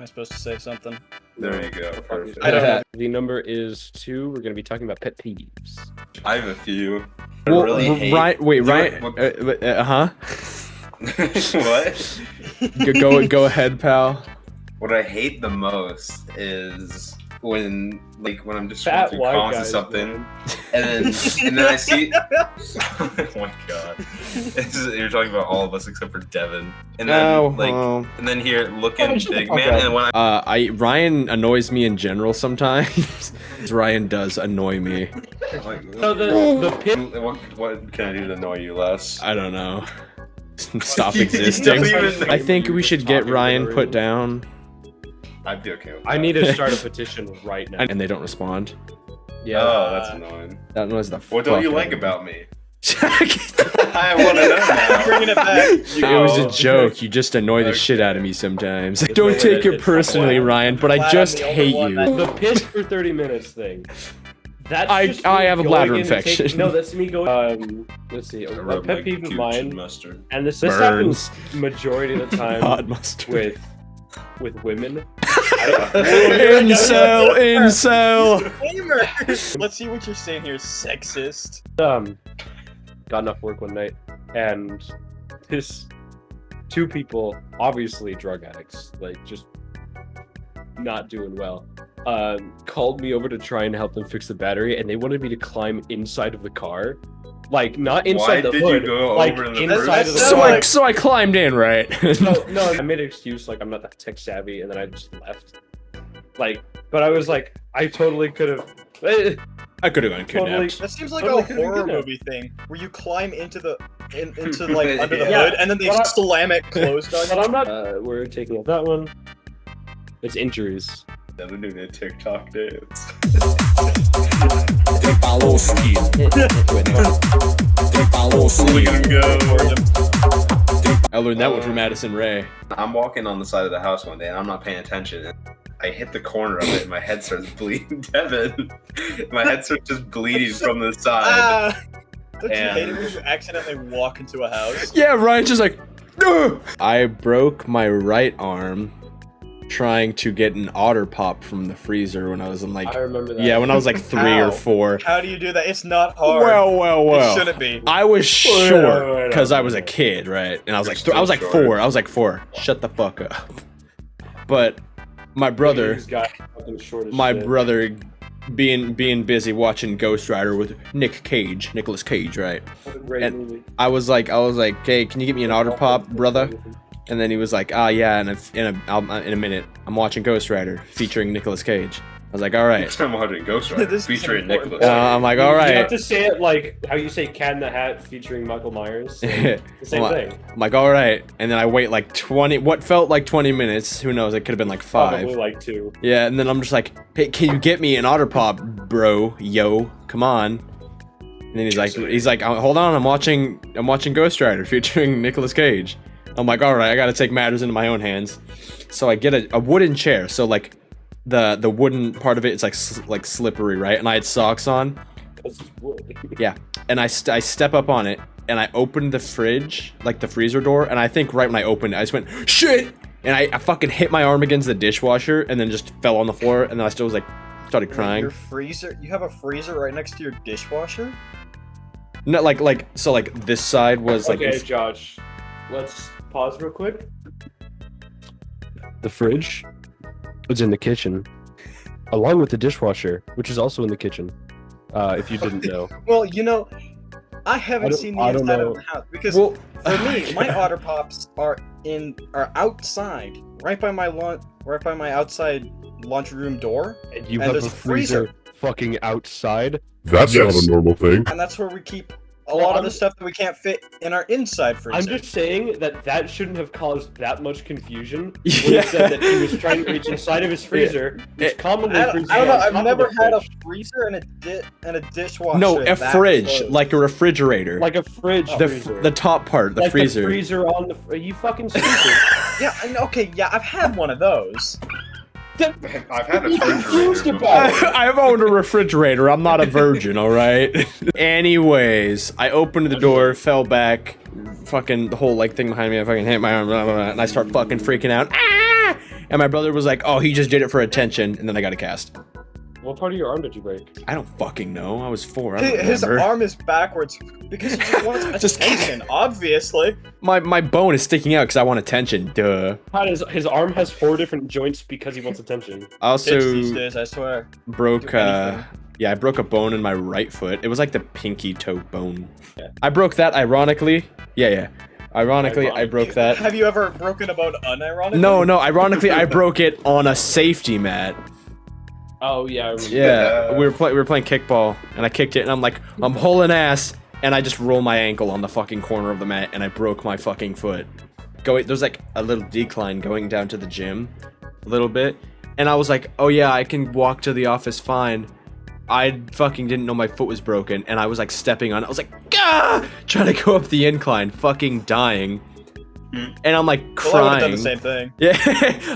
Am I supposed to say something? There you go. Perfect. I don't know. The number is 2. We're going to be talking about pet peeves. I have a few. Well, really hate... Ryan. What? Go ahead, pal. What I hate the most is when I'm just Fat scrolling through white comments or guys, something, and then I see. Oh my god! You're talking about all of us except for Devin, and then and then here looking big man, and when Ryan annoys me in general sometimes. Ryan does annoy me. So what can I do to annoy you less? I don't know. Stop existing. I think we should get Ryan put down. I'd be okay with that. I need to start a petition right now. And they don't respond. Yeah. Oh, that's annoying. That annoys the What don't you like about me? I want to know now. Bringing it back. It was a joke. You just annoy the shit out of me sometimes. Don't take it personally, Ryan, but I just hate you. The piss for 30 minutes thing. That's I have a bladder infection. No, that's me going. Let's see. A pet peeve of mine. Mustard. And this happens majority of the time God mustard. with women. Incel. Let's see what you're saying here, sexist. Got enough work one night, and this 2 people, obviously drug addicts, like just not doing well, called me over to try and help them fix the battery, and they wanted me to climb inside of the car. Like, not inside the hood. Why did you go like, over to the inside of the So I climbed in, right? No, I made an excuse, like, I'm not that tech savvy, and then I just left. Like, but I was like, I totally could have... I could have gone kidnapped. That seems like a horror movie thing, where you climb into like, under the hood, and then they slam it closed on you. But I'm not... we're taking up that one. It's injuries. Devin doing a TikTok dance. Look at him go. I learned that one from Madison Ray. I'm walking on the side of the house one day and I'm not paying attention. And I hit the corner of it and my head starts bleeding. Devin, my head starts just bleeding from the side. Don't you hate it when you accidentally walk into a house? Yeah, Ryan's just like, ugh! I broke my right arm trying to get an otter pop from the freazer when I was in like, I remember that. Yeah, when I was like 3 or 4. How do you do that? It's not hard. Well. It shouldn't be. I was short because I was a kid, right? And I was like, I was like 4. I was like 4. Shut the fuck up. But my brother, being busy watching Ghost Rider with Nicolas Cage, right? And movie. I was like, hey, can you get me an otter pop, brother? And then he was like, yeah, in a minute, I'm watching Ghost Rider featuring Nicolas Cage. I was like, all right. Next time I'm watching Ghost Rider featuring Nicolas. I'm like, all right. You have to say it like how you say Cat in the Hat featuring Michael Myers. The same thing. I'm like, all right. And then I wait like 20, what felt like 20 minutes. Who knows? It could have been like 5. Probably like 2. Yeah, and then I'm just like, hey, can you get me an otter pop, bro? Yo, come on. And then he's like, hold on, I'm watching Ghost Rider featuring Nicolas Cage. I'm like, all right, I gotta take matters into my own hands. So I get a wooden chair. So like the wooden part of it is like slippery, right? And I had socks on. Yeah, and I step up on it and I opened the fridge, like the freezer door, and I think right when I opened it, I just went shit, and I fucking hit my arm against the dishwasher and then just fell on the floor, and then I still was like started crying. Your freezer? You have a freezer right next to your dishwasher? No, so this side was like. Okay, Josh, let's pause real quick. The fridge was in the kitchen, along with the dishwasher, which is also in the kitchen. If you didn't know. Well, you know, I haven't seen the inside of the house because for me, my otter pops are outside, right by my outside lunchroom door. And you have a freezer fucking outside. That's not a normal thing. And that's where we keep a lot of the stuff that we can't fit in our inside freezer. I'm just saying that shouldn't have caused that much confusion when he said that he was trying to reach inside of his freezer. It's commonly I don't know. I've never had a freezer and a dishwasher. No, a fridge, like a refrigerator. Like a fridge. The top part, the freezer. The freezer on the. Are you fucking stupid? Yeah. Okay. Yeah, I've had one of those. I've had a refrigerator before. I've owned a refrigerator. I'm not a virgin, all right? Anyways, I opened the door, fell back, fucking the whole thing behind me. I fucking hit my arm, blah, blah, blah, and I start fucking freaking out. Ah! And my brother was like, oh, he just did it for attention, and then I got a cast. What part of your arm did you break? I don't fucking know. I was 4. I don't His remember. arm is backwards because he just wants attention, obviously. My bone is sticking out because I want attention. Duh. His arm has 4 different joints because he wants attention. I also Kids these days, I swear. broke Do anything. yeah, I broke a bone in my right foot. It was like the pinky toe bone. Yeah. I broke that ironically. Yeah. Ironically, I broke that. Have you ever broken a bone unironically? No, ironically I broke it on a safety mat. Oh yeah, I remember. Yeah, we were playing kickball, and I kicked it, and I'm hauling ass, and I just roll my ankle on the fucking corner of the mat, and I broke my fucking foot. There's like a little decline going down to the gym, a little bit, and I was like, oh yeah, I can walk to the office fine. I fucking didn't know my foot was broken, and I was like stepping on it. I was like, ah, trying to go up the incline, fucking dying. And I'm like crying. Well, I would've done the same thing. Yeah,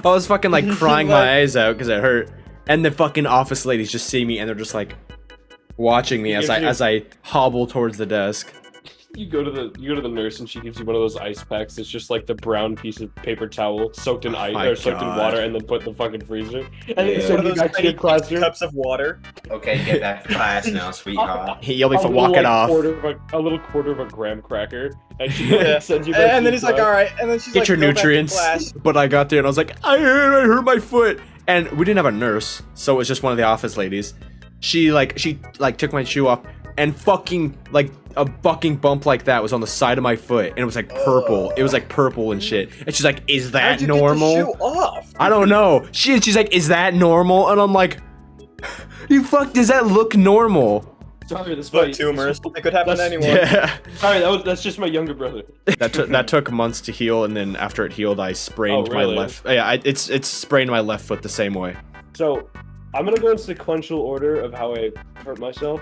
I was fucking like crying my eyes out because it hurt. And the fucking office ladies just see me and they're just like watching me as I hobble towards the desk. You go to the nurse and she gives you one of those ice packs. It's just like the brown piece of paper towel soaked in ice or soaked in water and then put in the fucking freezer. And then send you back to your classroom. Cups of water. Okay, get back to class now, sweetheart. You'll be walking off. A little quarter of a graham cracker. And she sends you back and then he's like, all right. And then she's get like, your go back to nutrients. class. But I got there and I was like, I hurt my foot. And we didn't have a nurse, so it was just one of the office ladies. She took my shoe off and fucking like a fucking bump like that was on the side of my foot and it was like purple. It was like purple and shit. And she's like, "Is that normal?" Get the shoe off? I don't know. She's like, "Is that normal?" And I'm like, "You fuck, does that look normal?" Sorry, this Foot tumors. It could happen to anyone. Yeah. Sorry, that's just my younger brother. That took months to heal, and then after it healed, I sprained my left. Yeah, it's sprained my left foot the same way. So, I'm gonna go in sequential order of how I hurt myself.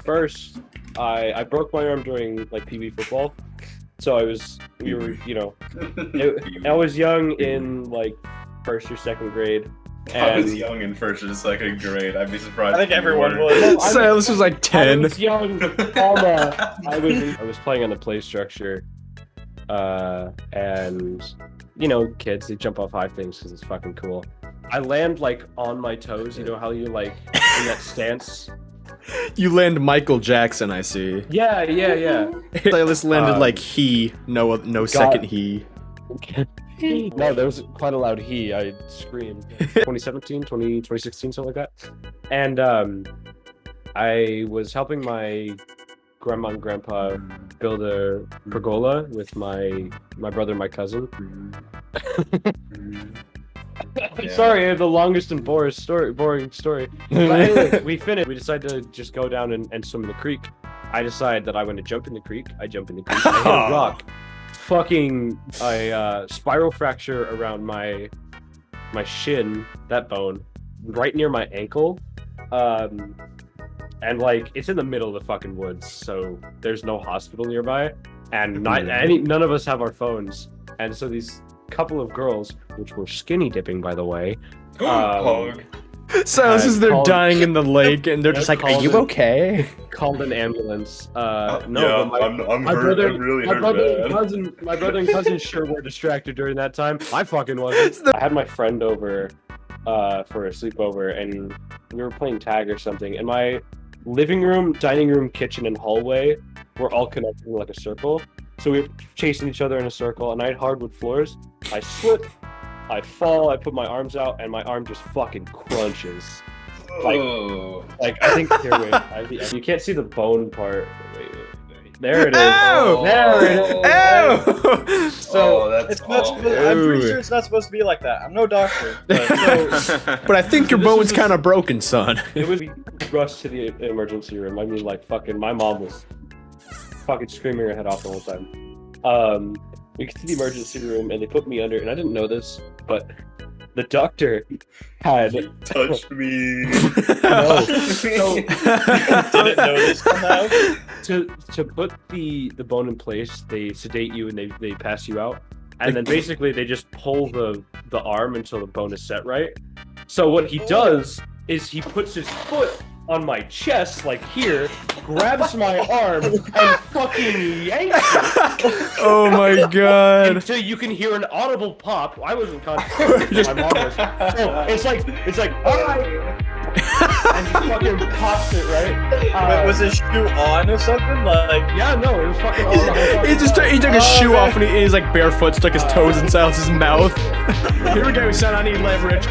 First, I broke my arm during like PB football. So I was young in like 1st or 2nd grade. I was young in 1st or 2nd grade. I'd be surprised. I think everyone was. Silas was like 10. I was young. I was playing on the play structure, and kids they jump off high things because it's fucking cool. I land like on my toes. You know how you like in that stance. You land Michael Jackson, I see. Yeah. Silas landed like no second he. No, there was quite a loud he. I screamed. 2017, 2016, something like that. And I was helping my grandma and grandpa build a pergola with my brother and my cousin. Sorry, I have the longest and boring story. But anyway, we finished. We decided to just go down and swim in the creek. I decided that I want to jump in the creek. I jump in the creek. I hit a rock. Fucking a spiral fracture around my shin, that bone, right near my ankle. And like it's in the middle of the fucking woods, so there's no hospital nearby, and none of us have our phones. And so these couple of girls, which were skinny dipping, by the way. Silas is there dying in the lake, and they're just like, "Are you okay?" Called an ambulance. No, yeah, I'm hurt. I'm really hurt. My brother and cousin sure were distracted during that time. I fucking wasn't. I had my friend over for a sleepover, and we were playing tag or something. And my living room, dining room, kitchen, and hallway were all connected in like a circle. So we were chasing each other in a circle, and I had hardwood floors. I slip. I fall, I put my arms out, and my arm just fucking crunches. Like I think here, wait, you can't see the bone part. Wait. There it is. Ow! There it is. Ow! So it's not I'm pretty sure it's not supposed to be like that. I'm no doctor. But I think your bone's kind of broken, son. It was rushed to the emergency room. I mean, like fucking, my mom was fucking screaming her head off the whole time. We get to the emergency room and they put me under, and I didn't know this, but the doctor had touched me. No. So, didn't know this somehow. To put the bone in place, they sedate you and they pass you out, and then basically they just pull the arm until the bone is set right. So what he does is he puts his foot on my chest, like here, grabs my arm, and fucking yanks it. Oh my god. Until you can hear an audible pop. I wasn't conscious. My mom was. So it's like, alright. And he fucking pops it, right? Was his shoe on or something? Like, yeah, no, it was fucking on. He took his shoe off and he's like barefoot, stuck his toes inside his mouth. Here we go, son, I need leverage.